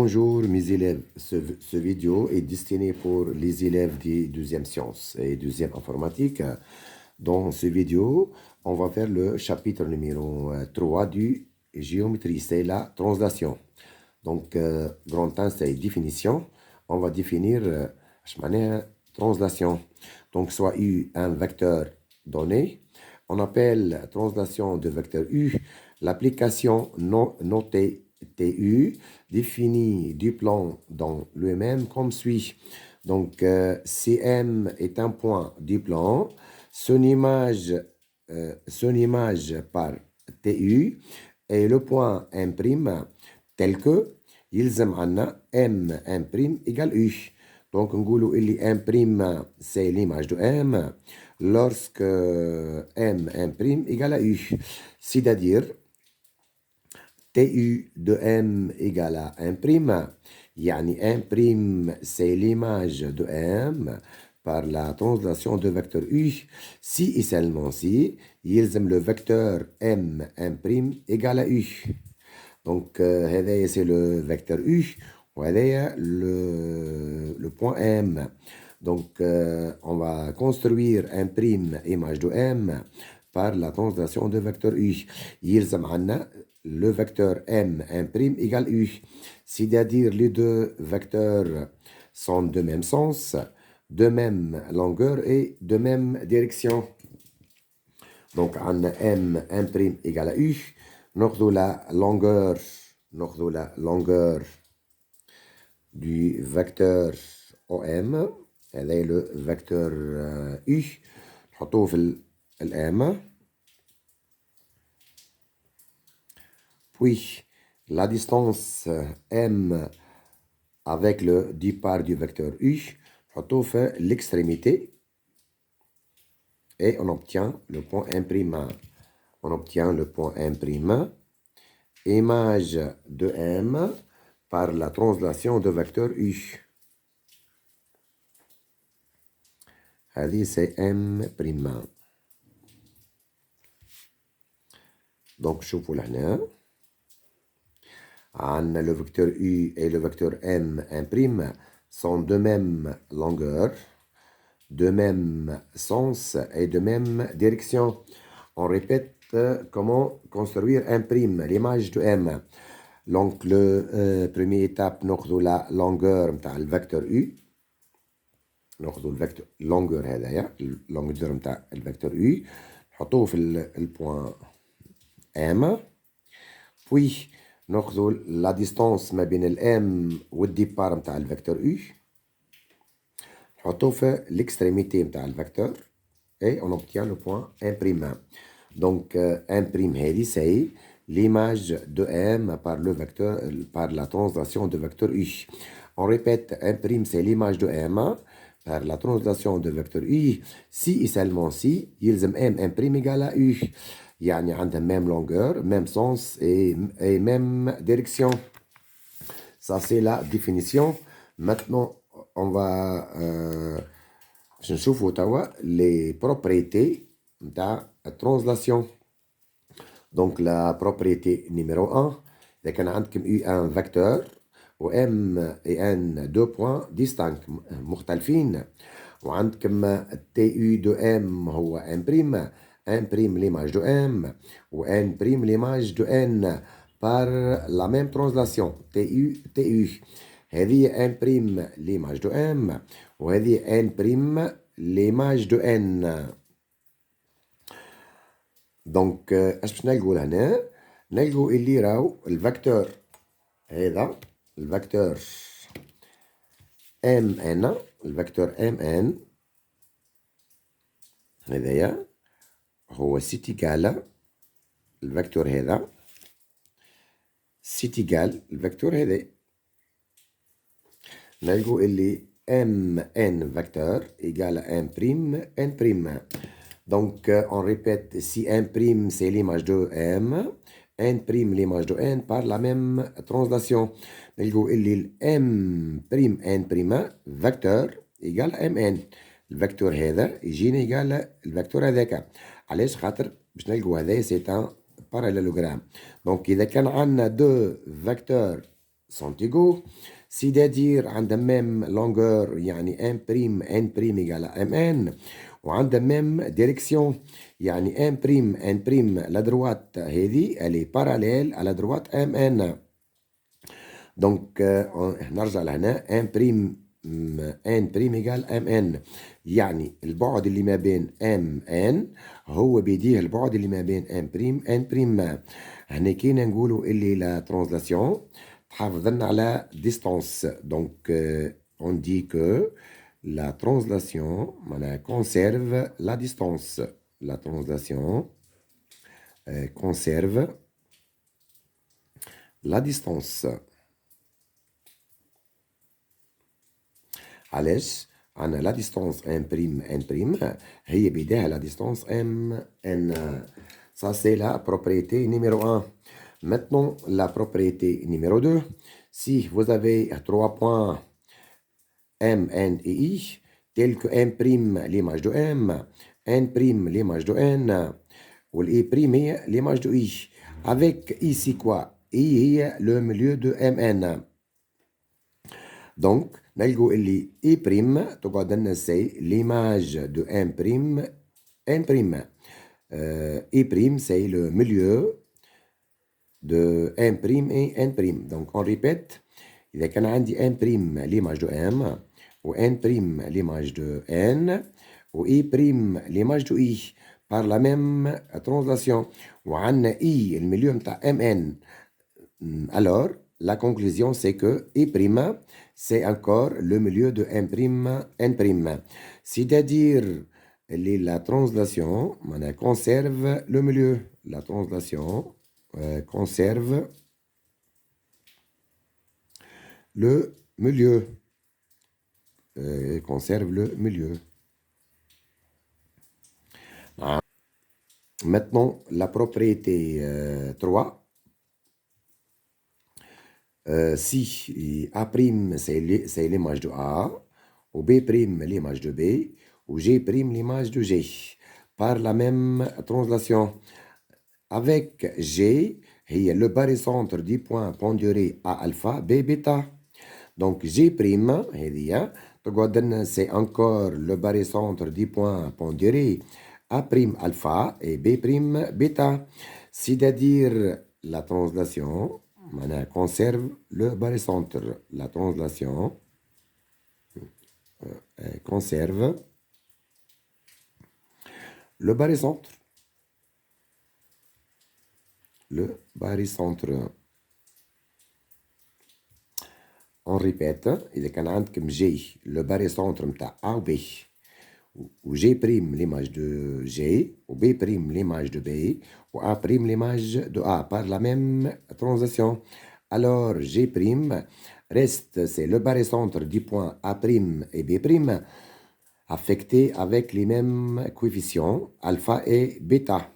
Bonjour mes élèves, ce vidéo est destiné pour les élèves des deuxième sciences et deuxième informatique. Dans ce vidéo, on va faire le chapitre numéro 3 du géométrie, c'est la translation. Donc, grand 1, c'est définition. On va définir translation. Donc, soit U, un vecteur donné. On appelle translation de vecteur U l'application notée TU définit du plan dans lui-même comme suit. Donc, CM est un point du plan. Son image par TU et le point M' tel que يلزم عنا M' égale U. Donc, نقولوا اللي M' c'est l'image de M lorsque M' égale à U. C'est-à-dire TU de M égale à M', يعني M' c'est l'image de M par la translation de vecteur U. Si et seulement si, يلزم le vecteur M' égale à U. Donc, c'est le vecteur U, et le point M. Donc, on va construire un prime image de M par la translation de vecteur U. يلزم عنا le vecteur M' égale U. C'est-à-dire les deux vecteurs sont de même sens, de même longueur et de même direction. Donc, on a M' égale à U. ناخذ la longueur du vecteur OM. هذا est le vecteur U. نحطوه في الM. Puis, la distance M avec le départ du vecteur U. نحطوه في l'extrémité. Et on obtient le point M'. On obtient le point M', image de M par la translation de vecteur U. C'est M'. Donc, شوفوا لهنا. Le vecteur U et le vecteur M' sont de même longueur, de même sens et de même direction. On répète comment construire un prime, l'image de M. Donc, la première étape, nous la longueur du vecteur U. Nous le vecteur longueur, longueur du vecteur U. Nous le point M. Puis, nous la distance entre le M et le départ du vecteur U. Nous l'extrémité du vecteur et on obtient le point M'. Donc, M', c'est l'image de M par le vecteur, par la translation de vecteur U. On répète, M', c'est l'image de M par la translation de vecteur U. Si et seulement si, يلزم M' égale à U. يعني عندها même longueur, même sens et même direction. Ça, c'est la définition. Maintenant, on va voir les propriétés de la translation. Donc, la propriété numéro 1, c'est qu'on a un vecteur où M et N, deux points distincts, مختلفين. وعندكم TU de M هو M', M' l'image de M, ou N' l'image de N par la même translation, TU. هذه M' l'image de M, وهذه N' l'image de N. Donc, اش باش نلقوا هنا؟ نلقوا اللي راهو الفاكتور هذا الفاكتور MN، الفاكتور MN هذايا هو سيتيكال الفاكتور هذا سيتيكال الفاكتور هذا. نلقوا اللي MN vecteur égale à N'. Donc, on répète, si M' c'est l'image de M, N' l'image de N par la même translation. نلقوا اللي M', vecteur égale à MN. الفاكتور هذا يجينا يقال الفاكتور هذاك. علاش؟ خاطر باش نلقوا هذا سي ان باراليلوغرام. دونك إذا كان عندنا دو فاكتور sont égaux. C'est-à-dire عندهم même longueur يعني m prime n prime égale à mn وعندهم même direction يعني m prime n prime la droite هذه elle est parallèle à la droite mn. Donc نرجع لهنا m prime n prime égale mn يعني البعد اللي ما بين mn هو بيديه البعد اللي ما بين m prime n prime. هنا كينا نقولوا اللي لا ترانزلاسيون تحافظ لنا على distance. Donc on dit que la translation conserve la distance. La translation conserve la distance. علاش؟ عنا la distance m prime n prime هي بداها la distance m n. Ça c'est la propriété numéro 1. Maintenant la propriété numéro 2. Si vous avez 3 points M, N et I, tels que M' l'image de M, N' l'image de N, ou l'I' l'image de I. Avec ici quoi? I est le milieu de Mn. Donc, نلقوا اللي I' تقعد لنا c'est l'image de M', N'. I' c'est le milieu de M' et N'. Donc, on répète. إذا كان عندي M' l'image de M و N' l'image de N و I' l'image de I par la même translation وعندنا I المليون متاع MN. Alors la conclusion c'est que I' c'est encore le milieu de M' N'. C'est-à-dire la translation conserve le milieu. La translation conserve le milieu. Conserve le milieu. Maintenant, la propriété 3. Si A' c'est l'image de A, ou B' l'image de B, ou G' l'image de G, par la même translation. Avec G, il y a le barycentre du point pondéré A alpha, B bêta. Donc G', c'est encore le barycentre du point pondéré A' alpha et B' bêta. C'est-à-dire la translation conserve le barycentre. La translation conserve le barycentre. Le barycentre. On répète, إذا كان عندكم G le barycentre متاع A و B و G' l'image de G و B' l'image de B ou A' l'image de A par la même translation. Alors G' reste, c'est le barycentre du point A' et B' affectés avec les mêmes coefficients alpha et bêta.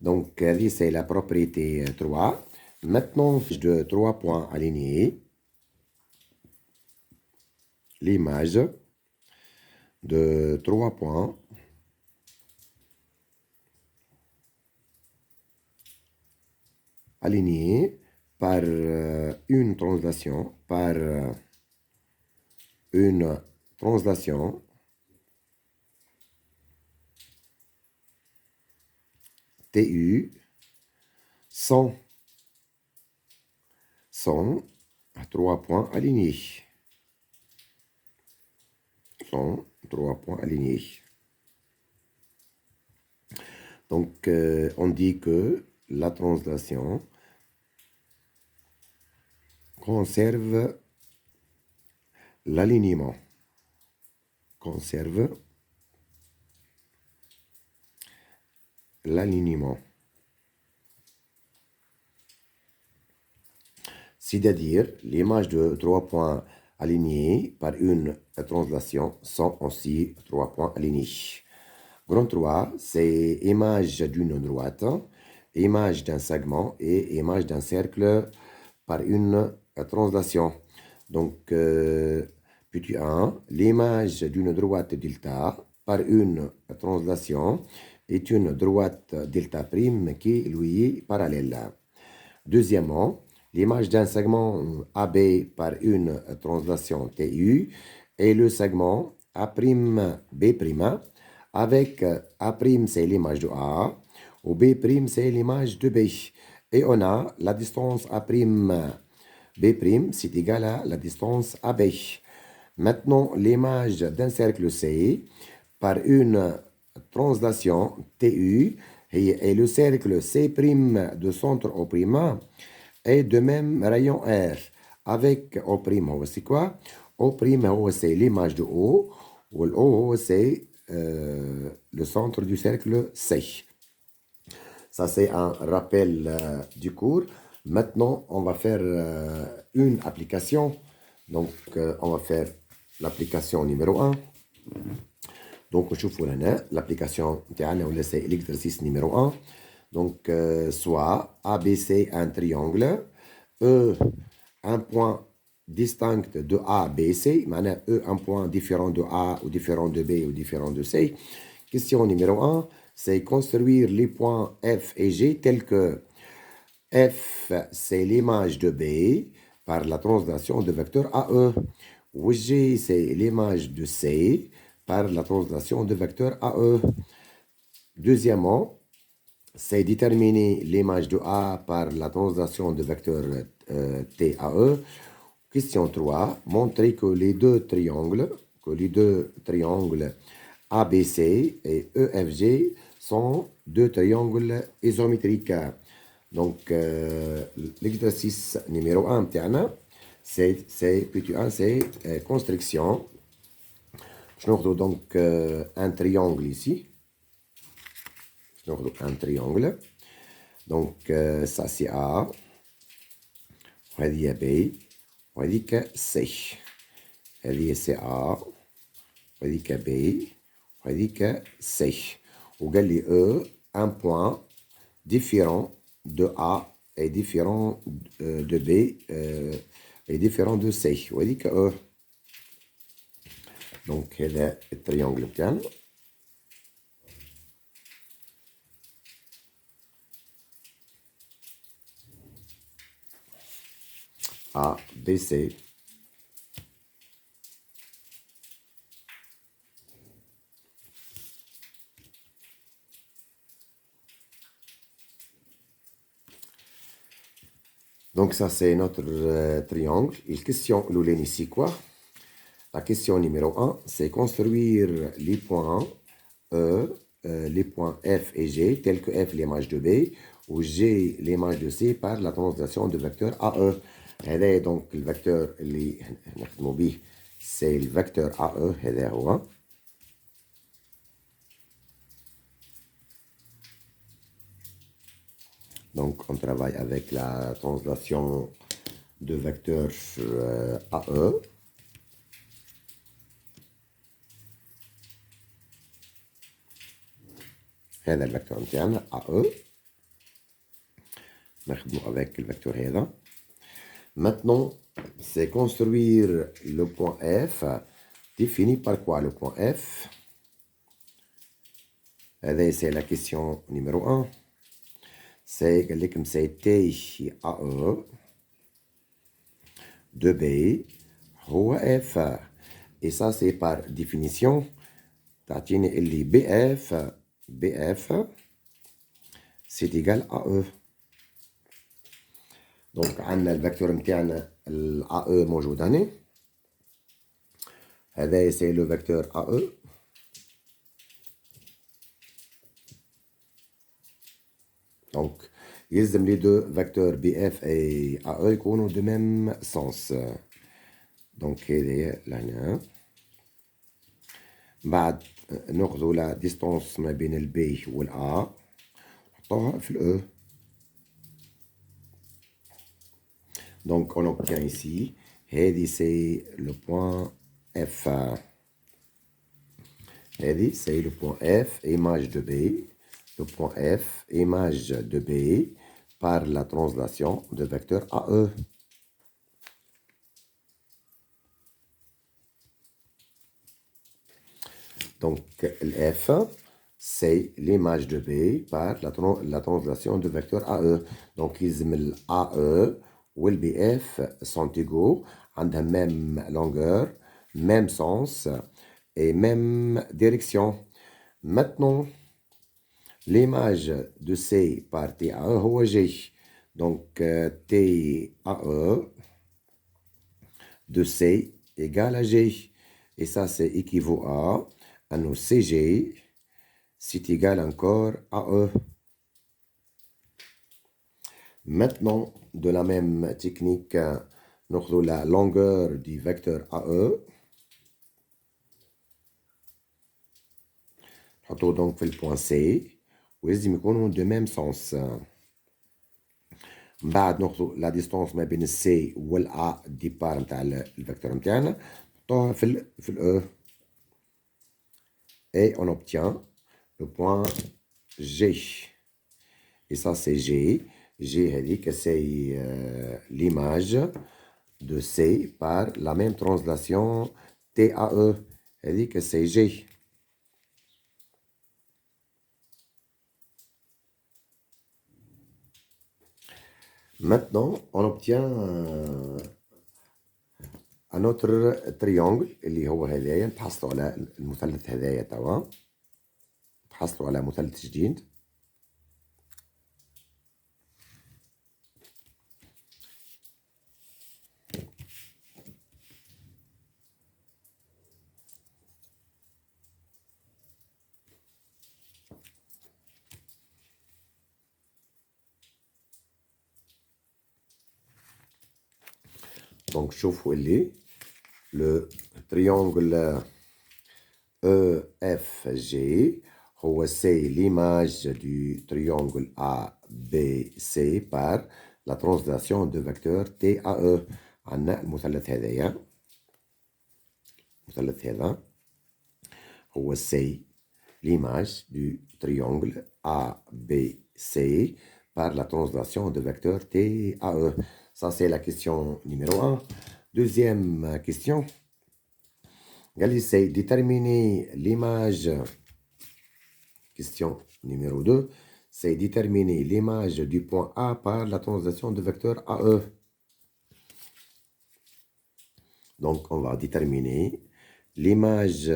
Donc c'est la propriété 3. Maintenant, de 3 points alignés. L'image de 3 points alignés par une translation, TU sont 3 points alignés. 3 points alignés. Donc, on dit que la translation conserve l'alignement. Conserve l'alignement. C'est-à-dire, l'image de 3 points alignés par une translation sont aussi 3 points alignés. Grand 3, c'est image d'une droite, image d'un segment et image d'un cercle par une translation. Donc, petit 1, l'image d'une droite delta par une translation est une droite delta prime qui lui est parallèle. Deuxièmement, l'image d'un segment AB par une translation TU et le segment A'B', avec A' c'est l'image de A, ou B' c'est l'image de B. Et on a la distance A'B', c'est égal à la distance AB. Maintenant, l'image d'un cercle C par une translation TU et le cercle C' de centre au prime est de même rayon R avec O'. C'est quoi? O', c'est l'image de O, ou O, c'est le centre du cercle C. Ça, c'est un rappel du cours. Maintenant, on va faire une application. Donc, on va faire l'application numéro 1. Donc, on chauffe l'application, c'est l'exercice numéro 1. Donc, soit ABC, un triangle, E, un point distinct de A, B, C, maintenant E, un point différent de A, ou différent de B, ou différent de C. Question numéro 1, c'est construire les points F et G tels que F, c'est l'image de B par la translation de vecteur AE. Ou G, c'est l'image de C par la translation de vecteur AE. Deuxièmement, c'est déterminer l'image de A par la translation de vecteur TAE. Question 3, montrer que les deux triangles ABC et EFG sont deux triangles isométriques. Donc, l'exercice numéro 1, c'est construction. Je note donc un triangle ici. Je note un triangle. Donc, ça c'est A. وهذه B. وهذيك C. هذه c'est A. وهذيك B. وهذيك C. وقال لي E, un point différent de A est différent de B est différent de C. وهذيك E. Donc, هذا التريانجل بتاعنا. A, B, C. Donc, ça, c'est notre triangle. Et la question, ici, quoi? La question numéro 1, c'est construire les points E, les points F et G, tels que F, l'image de B, ou G, l'image de C, par la translation de vecteur AE. Et donc, le vecteur, c'est le vecteur AE. Donc, on travaille avec la translation de vecteur AE. هذا الفecteur نتاعنا AE. نخدمو avec le vecteur هذا. Maintenant, c'est construire le point F défini par quoi le point F? C'est la question numéro 1. C'est comme c'est T AE de B هو F. Et ça, c'est par définition. تعطيني اللي BF c'est égal à E. Donc, عندنا الفecteur نتاعنا AE موجود هنا. هذا c'est le vecteur AE. Donc, يلزم les deux vecteurs BF et AE يكونوا de même sens. Donc, هذه لهنا. بعد ناخذوا la distance ما بين ال B وال A نحطوها في ال E. Donc, on obtient ici, c'est le point F. C'est le point F, image de B. Le point F, image de B, par la translation de vecteur AE. Donc, le F, c'est l'image de B par la translation de vecteur AE. Donc, il y a AE والبي اف sont égaux, عندها même longueur, même sens et même direction. Maintenant, l'image de C par TAE هو G. Donc, TAE de C égale à G. Et ça, c'est équivaut à nos CG, c'est égal encore à E. Maintenant, de la même technique, nous avons la longueur du vecteur AE. Nous avons donc fait le point C. ولازم يكونوا de même sens. من بعد ناخذوا la distance ما بين C والA départ نتاع الفecteur نتاعنا نحطوها في ال E. Et on obtient le point G. Et ça, c'est G. G, c'est l'image de C par la même translation TAE. C'est G. Maintenant, on obtient un autre triangle اللي هو هذايا. نتحصلوا على المثلث هذايا توا. نتحصلوا على مثلث جديد. Donc, شوفوا اللي le triangle EFG هو c'est l'image du triangle ABC par la translation de vecteur TAE. عندنا المثلث هذايا. المثلث هذا هو c'est l'image du triangle ABC par la translation de vecteur TAE. Ça, c'est la question numéro 1. Deuxième question. C'est déterminer l'image. Question numéro 2. C'est déterminer l'image du point A par la translation de vecteur AE. Donc, on va déterminer l'image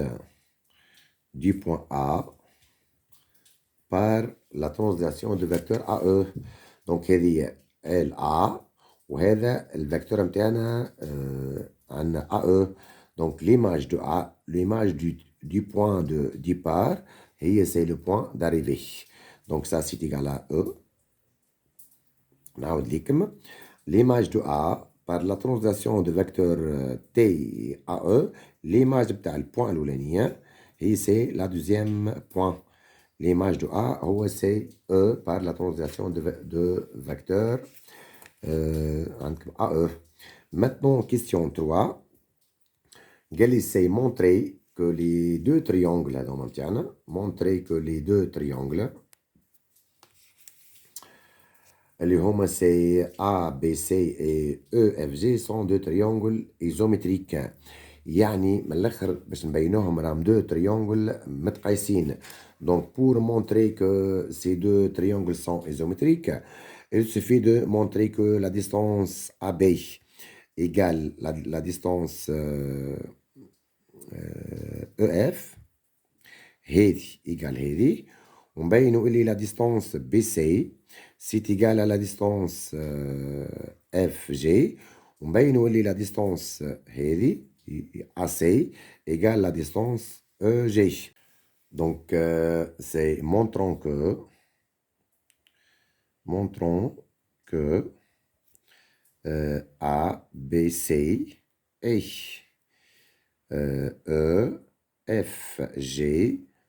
du point A par la translation de vecteur AE. Donc, هذه LA وهذا الفecteur متاعنا عندنا AE. Donc, l'image de A, l'image du point de départ, c'est le point d'arrivée. Donc, ça, c'est égal à E. L'image de A par la translation de vecteur T à E, l'image de le point l'oulanien, c'est la deuxième point. L'image de A, c'est E par la translation de vecteur AE. Maintenant, question 3. Essaye montrer que les deux triangles, montrer que les deux triangles, اللي هما c'est ABC et EFG sont deux triangles isométriques. يعني من الاخر باش نبينوهم راهم deux triangles متقايسين. Donc pour montrer que ces deux triangles sont isométriques, il suffit de montrer que la distance AB égale la distance EF هذه égale هذه ونبينوا اللي la distance BC c'est égal à la distance FG ونبينوا اللي la distance هذه AC égale la distance EG. Donc c'est montrons que ABC et EFG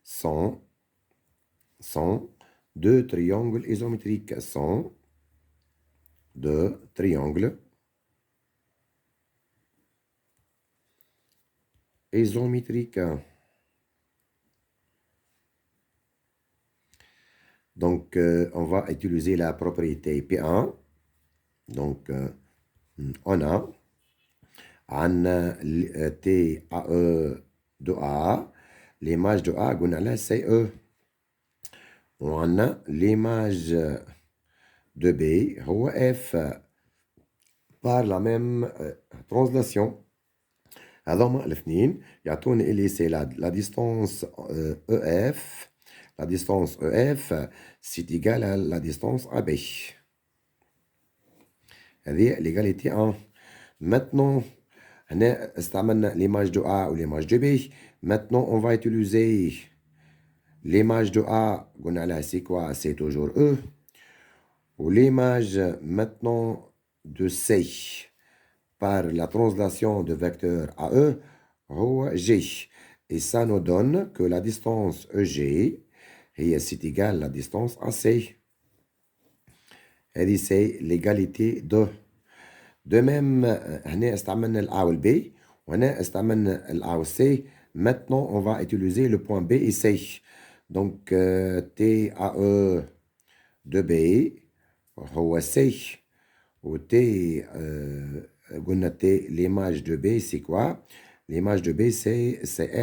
sont deux triangles isométriques. Sont deux triangles isométriques. Donc, on va utiliser la propriété P1. Donc, on a TAE de A. L'image de A, c'est E. On a l'image de B, هو F. par la même translation. هذوما الاثنين يعطوني اللي سي la distance EF. La distance EF c'est égal à la distance AB. هذه l'égalité 1. Maintenant, هنا استعملنا l'image de A ou l'image de B. Maintenant, on va utiliser l'image de A. قلنا عليها c'est quoi? C'est toujours E. Ou l'image maintenant de C par la translation de vecteur AE, هو G. Et ça nous donne que la distance EG c'est égal à la distance AC. هذه c'est l'égalité de. De même, هنا استعملنا ال A ou le B, وهنا استعملنا ال A ou C. Maintenant, on va utiliser le point B et C. Donc, TAE de B هو C. Ou T, قلنا T, l'image de B, c'est quoi? L'image de B, c'est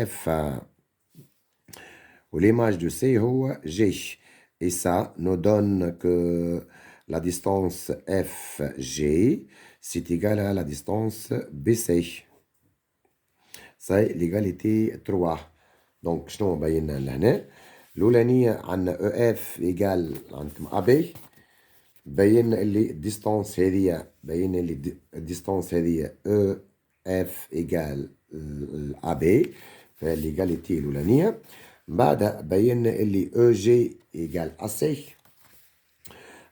F. Ou l'image de C, c'est G. Et ça nous donne que la distance FG, c'est égal à la distance BC. C'est l'égalité 3. Donc, شنو بينا لهنا؟ الأولانية عندنا EF égale عندكم AB. بينا اللي الديستانس هذه EF égale AB. فالإيجاليتي الأولانية. بعدها بينا اللي EG égale AC.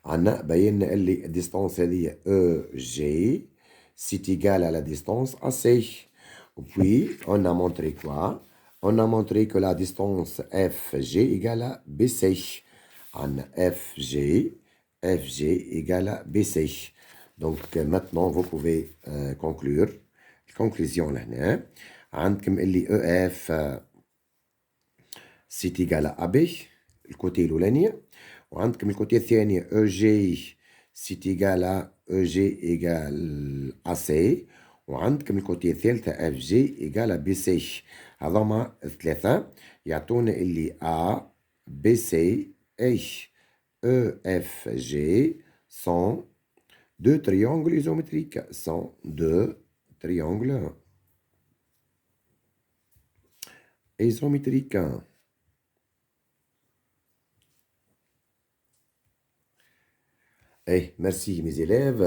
عنا بينا اللي الديستانس هذه EG c'est égal à la distance AC. Et puis, on a montré quoi? On a montré que la distance FG égale à BC. عنا FG égale à BC. Donc, maintenant, vous pouvez conclure. Conclusion là. عندكم اللي EF c'est égal à AB, le côté l'oulania. وعندكم الكوتي الثاني EG c'est égal à EG égale AC. وعندكم الكوتي الثالثة FG égale à BC. هذوما الثلاثة يعطونا اللي A, BC, H, EFG sont deux triangles isométriques. Sont deux triangles isométriques. Merci mes élèves.